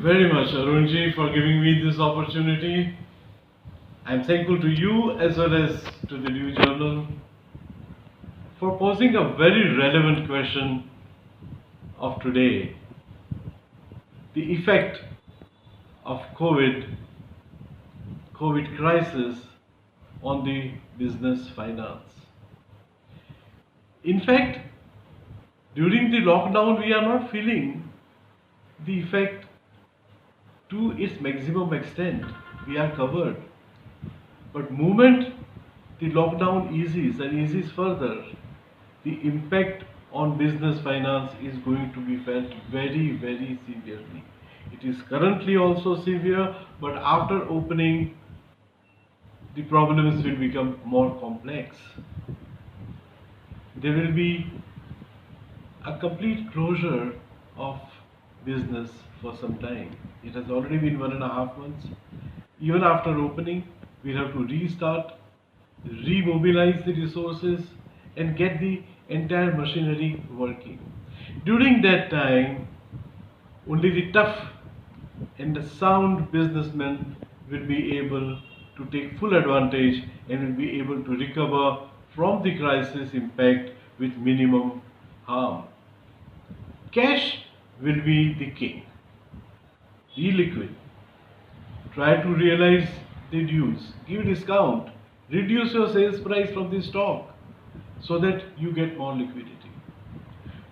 very much, Arunji, for giving me this opportunity. I'm thankful to you as well as to the New Journal for posing a very relevant question of today. The effect of COVID crisis on the business finance. In fact, during the lockdown, we are not feeling the effect to its maximum extent. We are covered. But moment the lockdown eases and eases further, the impact on business finance is going to be felt very, very severely. It is currently also severe, but after opening, the problems will become more complex. There will be a complete closure of business for some time. It has already been 1.5 months. Even after opening, we'll have to restart, remobilize the resources, and get the entire machinery working. During that time, only the tough and the sound businessmen will be able to take full advantage and will be able to recover from the crisis impact with minimum harm. Cash will be the king. Be liquid. Try to realize the dues. Give discount. Reduce your sales price from the stock so that you get more liquidity.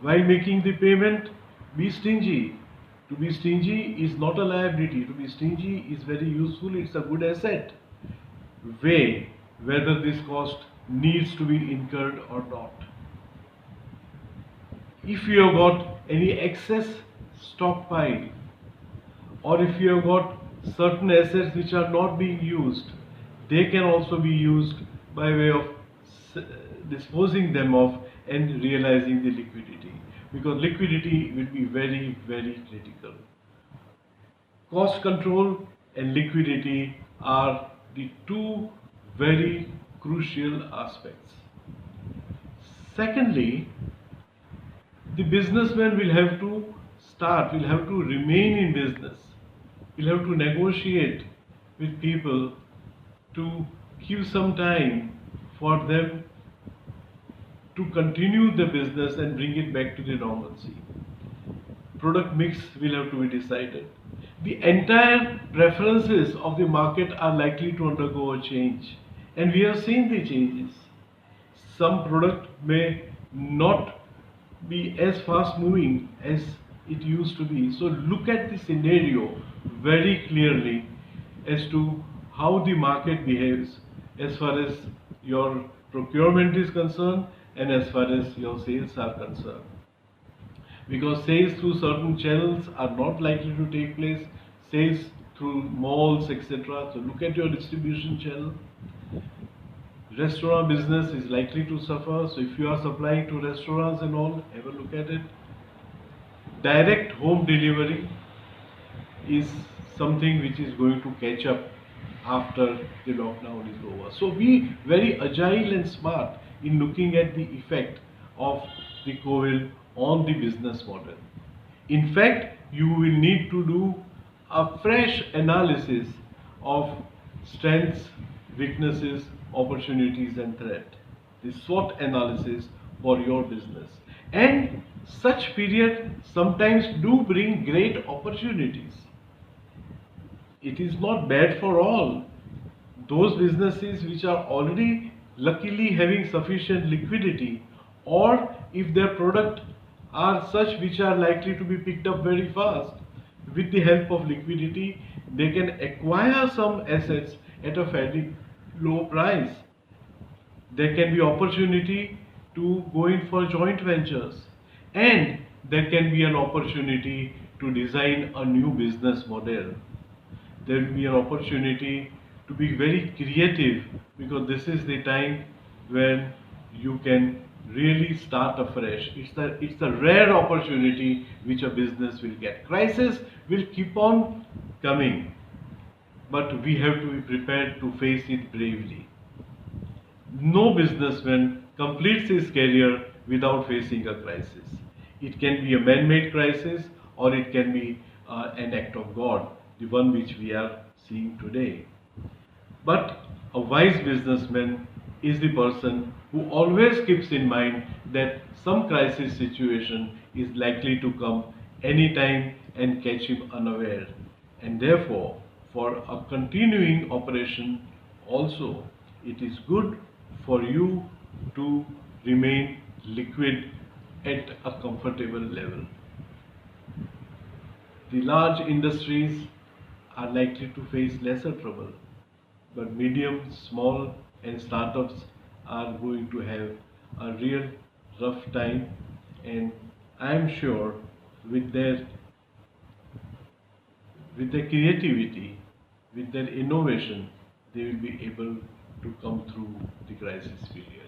While making the payment, be stingy. To be stingy is not a liability. To be stingy is very useful. It's a good asset. Weigh whether this cost needs to be incurred or not. If you have got any excess stockpile, or if you have got certain assets which are not being used, they can also be used by way of disposing them of and realizing the liquidity, because liquidity will be very, very critical. Cost control and liquidity are the two very crucial aspects. Secondly, the businessman will have to remain in business, will have to negotiate with people to give some time for them to continue the business and bring it back to the normalcy. Product mix will have to be decided. The entire preferences of the market are likely to undergo a change, and we have seen the changes. Some product may not be as fast moving as it used to be. So look at the scenario very clearly as to how the market behaves as far as your procurement is concerned and as far as your sales are concerned. Because sales through certain channels are not likely to take place, sales through malls, etc. So look at your distribution channel. Restaurant business is likely to suffer, so if you are supplying to restaurants and all, have a look at it. Direct home delivery is something which is going to catch up after the lockdown is over. So be very agile and smart in looking at the effect of the COVID on the business model. In fact, you will need to do a fresh analysis of strengths, weaknesses, opportunities and threat. The SWOT analysis for your business. And such period sometimes do bring great opportunities. It is not bad for all. Those businesses which are already luckily having sufficient liquidity, or if their product are such which are likely to be picked up very fast, with the help of liquidity, they can acquire some assets at a fairly low price. There can be opportunity to go in for joint ventures, and there can be an opportunity to design a new business model. There will be an opportunity to be very creative, because this is the time when you can really start afresh. It's a rare opportunity which a business will get. Crisis will keep on coming, but we have to be prepared to face it bravely. No businessman completes his career without facing a crisis. It can be a man-made crisis, or it can be an act of God, the one which we are seeing today. But a wise businessman is the person who always keeps in mind that some crisis situation is likely to come anytime and catch him unaware. And therefore, for a continuing operation also, it is good for you to remain liquid at a comfortable level. The large industries are likely to face lesser trouble, but medium, small, and startups are going to have a real rough time. And I am sure with their creativity, with their innovation, they will be able to come through the crisis period.